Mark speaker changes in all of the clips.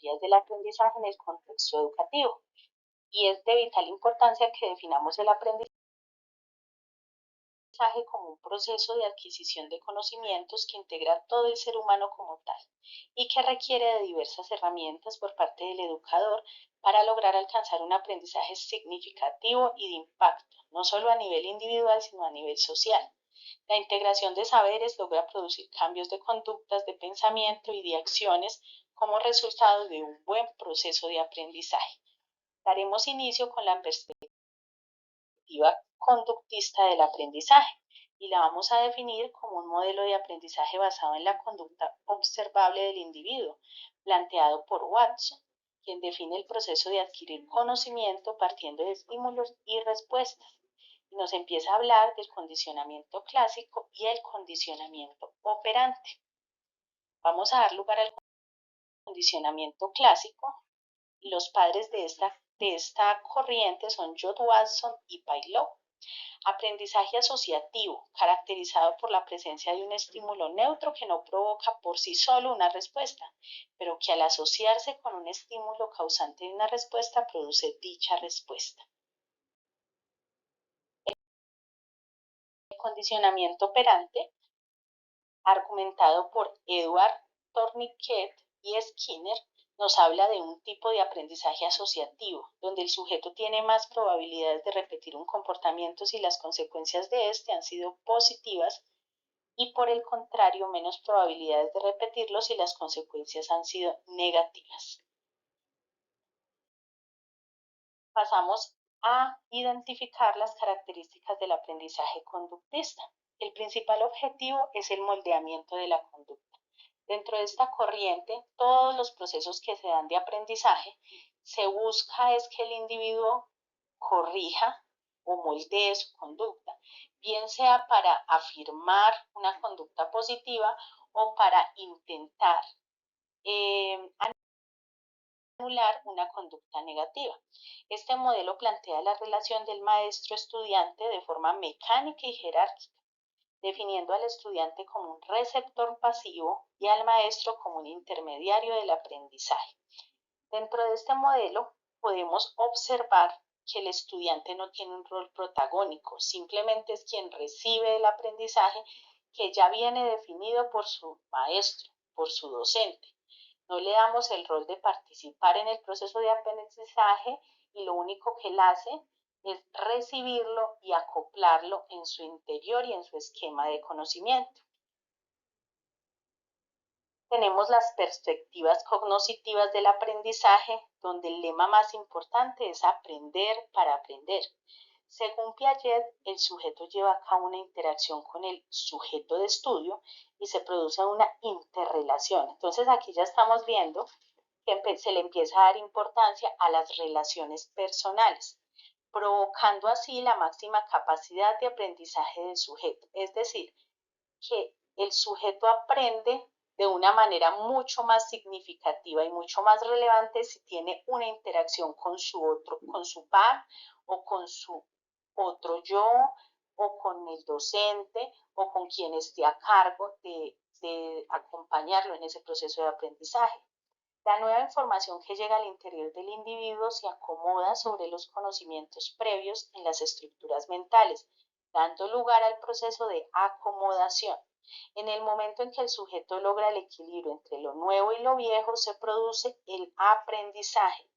Speaker 1: metodologías del aprendizaje en el contexto educativo. Y es de vital importancia que definamos el aprendizaje como un proceso de adquisición de conocimientos que integra a todo el ser humano como tal y que requiere de diversas herramientas por parte del educador para lograr alcanzar un aprendizaje significativo y de impacto, no solo a nivel individual, sino a nivel social. La integración de saberes logra producir cambios de conductas, de pensamiento y de acciones como resultado de un buen proceso de aprendizaje. Daremos inicio con la perspectiva conductista del aprendizaje y la vamos a definir como un modelo de aprendizaje basado en la conducta observable del individuo, planteado por Watson, quien define el proceso de adquirir conocimiento partiendo de estímulos y respuestas. Y nos empieza a hablar del condicionamiento clásico y el condicionamiento operante. Vamos a dar lugar al condicionamiento clásico y los padres de esta corriente son John Watson y Pavlov. Aprendizaje asociativo, caracterizado por la presencia de un estímulo neutro que no provoca por sí solo una respuesta, pero que al asociarse con un estímulo causante de una respuesta produce dicha respuesta. El condicionamiento operante, argumentado por Edward Tourniquet y Skinner, nos habla de un tipo de aprendizaje asociativo, donde el sujeto tiene más probabilidades de repetir un comportamiento si las consecuencias de este han sido positivas y por el contrario menos probabilidades de repetirlo si las consecuencias han sido negativas. Pasamos a identificar las características del aprendizaje conductista. El principal objetivo es el moldeamiento de la conducta. Dentro de esta corriente, todos los procesos que se dan de aprendizaje, se busca es que el individuo corrija o moldee su conducta, bien sea para afirmar una conducta positiva o para intentar anular una conducta negativa. Este modelo plantea la relación del maestro-estudiante de forma mecánica y jerárquica, definiendo al estudiante como un receptor pasivo y al maestro como un intermediario del aprendizaje. Dentro de este modelo podemos observar que el estudiante no tiene un rol protagónico, simplemente es quien recibe el aprendizaje que ya viene definido por su maestro, por su docente. No le damos el rol de participar en el proceso de aprendizaje y lo único que él hace es recibirlo y acoplarlo en su interior y en su esquema de conocimiento. Tenemos las perspectivas cognitivas del aprendizaje, donde el lema más importante es aprender para aprender. Según Piaget, el sujeto lleva a cabo una interacción con el sujeto de estudio y se produce una interrelación. Entonces aquí ya estamos viendo que se le empieza a dar importancia a las relaciones personales, provocando así la máxima capacidad de aprendizaje del sujeto. Es decir, que el sujeto aprende de una manera mucho más significativa y mucho más relevante si tiene una interacción con su par o con su otro yo o con el docente o con quien esté a cargo de acompañarlo en ese proceso de aprendizaje. La nueva información que llega al interior del individuo se acomoda sobre los conocimientos previos en las estructuras mentales, dando lugar al proceso de acomodación. En el momento en que el sujeto logra el equilibrio entre lo nuevo y lo viejo, se produce el aprendizaje.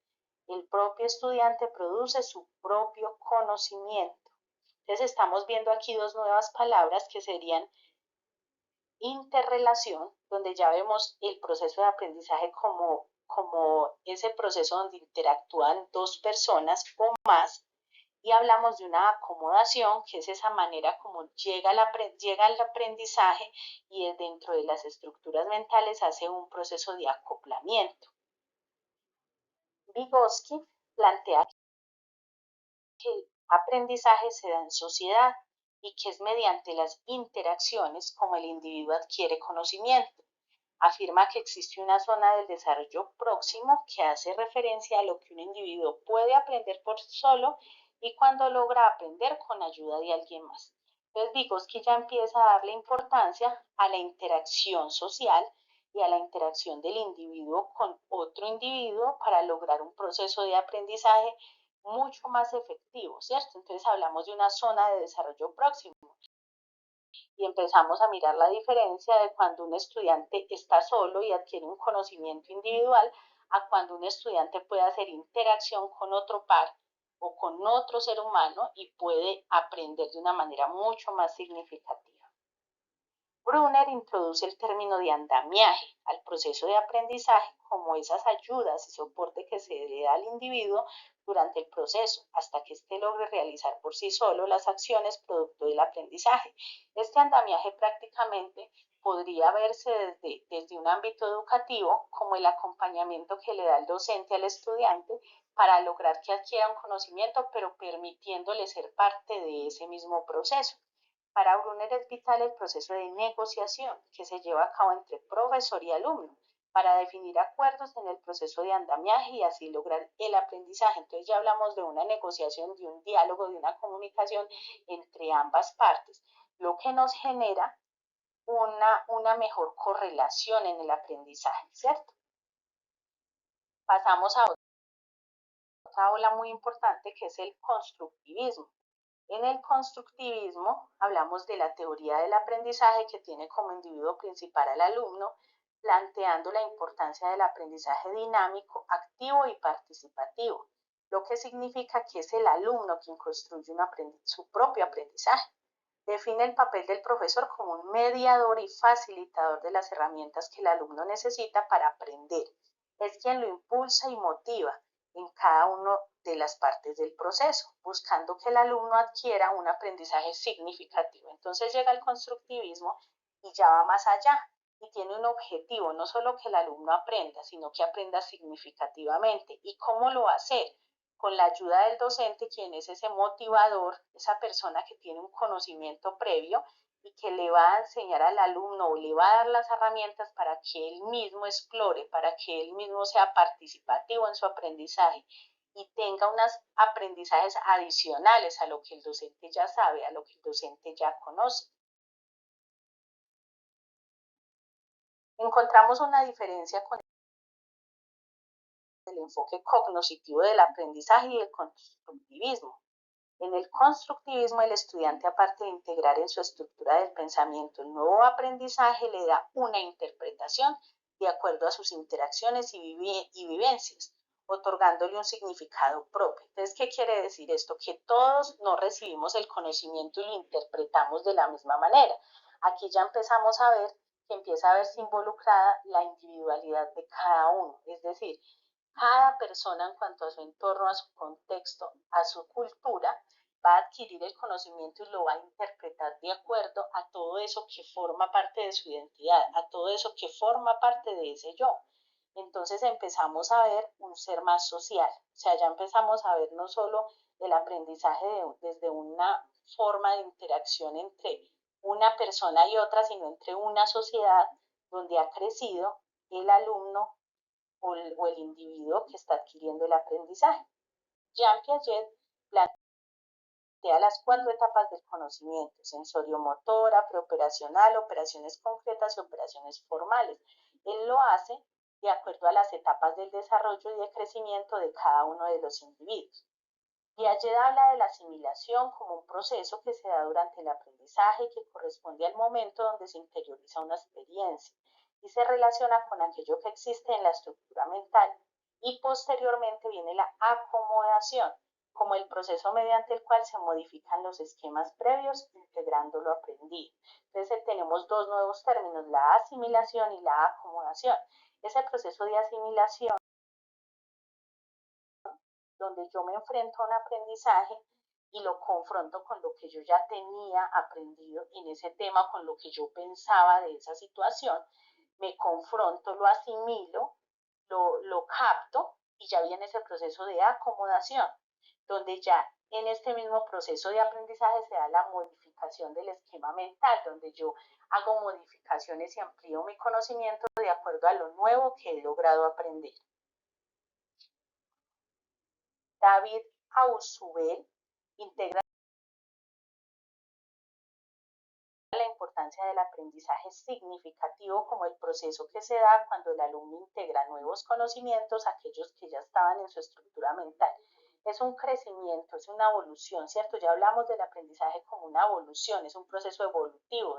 Speaker 1: El propio estudiante produce su propio conocimiento. Entonces estamos viendo aquí dos nuevas palabras que serían interrelación, donde ya vemos el proceso de aprendizaje como ese proceso donde interactúan dos personas o más, y hablamos de una acomodación, que es esa manera como llega el aprendizaje y dentro de las estructuras mentales hace un proceso de acoplamiento. Vygotsky plantea que el aprendizaje se da en sociedad y que es mediante las interacciones como el individuo adquiere conocimiento. Afirma que existe una zona del desarrollo próximo que hace referencia a lo que un individuo puede aprender por sí solo y cuando logra aprender con ayuda de alguien más. Entonces Vygotsky ya empieza a darle importancia a la interacción social y a la interacción del individuo con otro individuo para lograr un proceso de aprendizaje mucho más efectivo, ¿cierto? Entonces hablamos de una zona de desarrollo próximo y empezamos a mirar la diferencia de cuando un estudiante está solo y adquiere un conocimiento individual a cuando un estudiante puede hacer interacción con otro par o con otro ser humano y puede aprender de una manera mucho más significativa. Brunner introduce el término de andamiaje al proceso de aprendizaje como esas ayudas y soporte que se le da al individuo durante el proceso hasta que éste logre realizar por sí solo las acciones producto del aprendizaje. Este andamiaje prácticamente podría verse desde un ámbito educativo como el acompañamiento que le da el docente al estudiante para lograr que adquiera un conocimiento, pero permitiéndole ser parte de ese mismo proceso. Para Brunner es vital el proceso de negociación que se lleva a cabo entre profesor y alumno para definir acuerdos en el proceso de andamiaje y así lograr el aprendizaje. Entonces ya hablamos de una negociación, de un diálogo, de una comunicación entre ambas partes, lo que nos genera una mejor correlación en el aprendizaje, ¿cierto? Pasamos a otra ola muy importante que es el constructivismo. En el constructivismo hablamos de la teoría del aprendizaje que tiene como individuo principal al alumno, planteando la importancia del aprendizaje dinámico, activo y participativo, lo que significa que es el alumno quien construye su propio aprendizaje. Define el papel del profesor como un mediador y facilitador de las herramientas que el alumno necesita para aprender. Es quien lo impulsa y motiva en cada una de las partes del proceso, buscando que el alumno adquiera un aprendizaje significativo. Entonces llega el constructivismo y ya va más allá y tiene un objetivo, no solo que el alumno aprenda, sino que aprenda significativamente. ¿Y cómo lo va a hacer? Con la ayuda del docente, quien es ese motivador, esa persona que tiene un conocimiento previo y que le va a enseñar al alumno o le va a dar las herramientas para que él mismo explore, para que él mismo sea participativo en su aprendizaje y tenga unos aprendizajes adicionales a lo que el docente ya sabe, a lo que el docente ya conoce. Encontramos una diferencia con el enfoque cognoscitivo del aprendizaje y el constructivismo. En el constructivismo, el estudiante, aparte de integrar en su estructura del pensamiento el nuevo aprendizaje, le da una interpretación de acuerdo a sus interacciones y vivencias, otorgándole un significado propio. Entonces, ¿qué quiere decir esto? Que todos no recibimos el conocimiento y lo interpretamos de la misma manera. Aquí ya empezamos a ver que empieza a verse involucrada la individualidad de cada uno, es decir, cada persona en cuanto a su entorno, a su contexto, a su cultura, va a adquirir el conocimiento y lo va a interpretar de acuerdo a todo eso que forma parte de su identidad, a todo eso que forma parte de ese yo. Entonces empezamos a ver un ser más social, o sea, ya empezamos a ver no solo el aprendizaje desde una forma de interacción entre una persona y otra, sino entre una sociedad donde ha crecido el alumno o el individuo que está adquiriendo el aprendizaje. Jean Piaget plantea las 4 etapas del conocimiento: sensorio-motora, preoperacional, operaciones concretas y operaciones formales. Él lo hace de acuerdo a las etapas del desarrollo y de crecimiento de cada uno de los individuos. Piaget habla de la asimilación como un proceso que se da durante el aprendizaje que corresponde al momento donde se interioriza una experiencia y se relaciona con aquello que existe en la estructura mental, y posteriormente viene la acomodación como el proceso mediante el cual se modifican los esquemas previos integrando lo aprendido. Entonces tenemos 2 nuevos términos, la asimilación y la acomodación. Ese proceso de asimilación donde yo me enfrento a un aprendizaje y lo confronto con lo que yo ya tenía aprendido en ese tema, con lo que yo pensaba de esa situación, me confronto, lo asimilo, lo capto y ya viene ese proceso de acomodación, donde ya en este mismo proceso de aprendizaje se da la modificación del esquema mental, donde yo hago modificaciones y amplío mi conocimiento de acuerdo a lo nuevo que he logrado aprender. David Ausubel integra la importancia del aprendizaje significativo como el proceso que se da cuando el alumno integra nuevos conocimientos a aquellos que ya estaban en su estructura mental. Es un crecimiento, es una evolución, ¿cierto? Ya hablamos del aprendizaje como una evolución, es un proceso evolutivo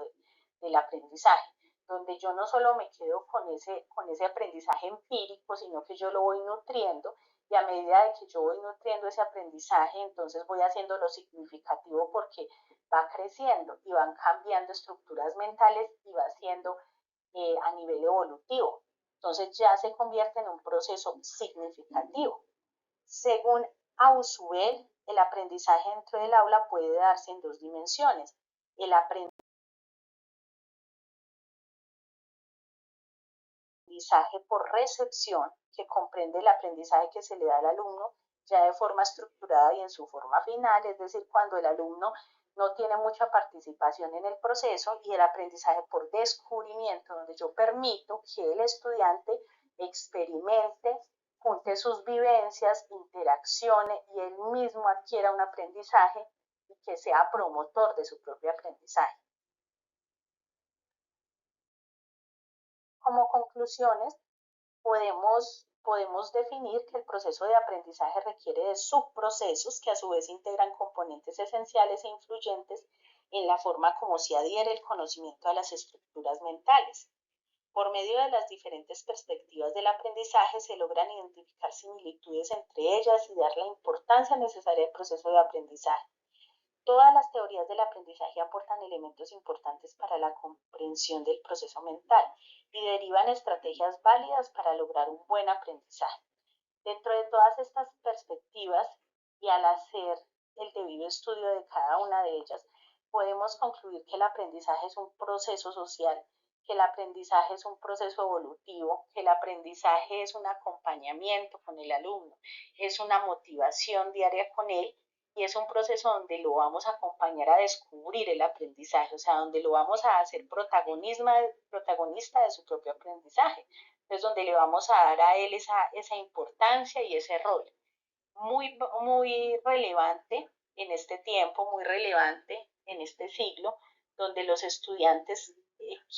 Speaker 1: del aprendizaje, donde yo no solo me quedo con ese aprendizaje empírico, sino que yo lo voy nutriendo y a medida de que yo voy nutriendo ese aprendizaje, entonces voy haciéndolo significativo porque va creciendo y van cambiando estructuras mentales y va siendo a nivel evolutivo. Entonces ya se convierte en un proceso significativo. Según Ausubel, el aprendizaje dentro del aula puede darse en dos dimensiones. El aprendizaje por recepción, que comprende el aprendizaje que se le da al alumno ya de forma estructurada y en su forma final, es decir, cuando el alumno no tiene mucha participación en el proceso, y el aprendizaje por descubrimiento, donde yo permito que el estudiante experimente, junte sus vivencias, interaccione y él mismo adquiera un aprendizaje y que sea promotor de su propio aprendizaje. Como conclusiones, podemos definir que el proceso de aprendizaje requiere de subprocesos que a su vez integran componentes esenciales e influyentes en la forma como se adhiere el conocimiento a las estructuras mentales. Por medio de las diferentes perspectivas del aprendizaje se logran identificar similitudes entre ellas y dar la importancia necesaria al proceso de aprendizaje. Todas las teorías del aprendizaje aportan elementos importantes para la comprensión del proceso mental y derivan estrategias válidas para lograr un buen aprendizaje. Dentro de todas estas perspectivas y al hacer el debido estudio de cada una de ellas, podemos concluir que el aprendizaje es un proceso social, que el aprendizaje es un proceso evolutivo, que el aprendizaje es un acompañamiento con el alumno, es una motivación diaria con él y es un proceso donde lo vamos a acompañar a descubrir el aprendizaje, o sea, donde lo vamos a hacer protagonista de su propio aprendizaje. Entonces, donde le vamos a dar a él esa importancia y ese rol. Muy relevante en este tiempo, muy relevante en este siglo, donde los estudiantes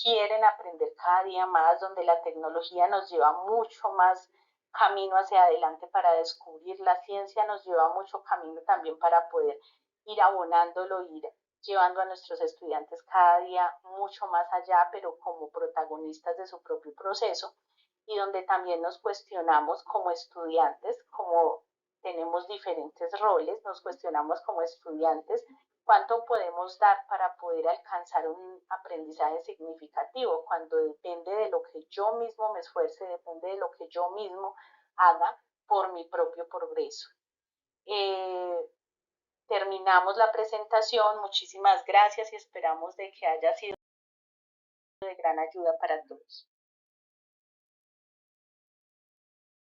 Speaker 1: quieren aprender cada día más, donde la tecnología nos lleva mucho más camino hacia adelante para descubrir, la ciencia nos lleva mucho camino también para poder ir abonándolo, ir llevando a nuestros estudiantes cada día mucho más allá, pero como protagonistas de su propio proceso, y donde también nos cuestionamos como estudiantes, como tenemos diferentes roles, nos cuestionamos como estudiantes cuánto podemos dar para poder alcanzar un aprendizaje significativo, cuando depende de lo que yo mismo me esfuerce, depende de lo que yo mismo haga por mi propio progreso. Terminamos la presentación, muchísimas gracias y esperamos de que haya sido de gran ayuda para todos.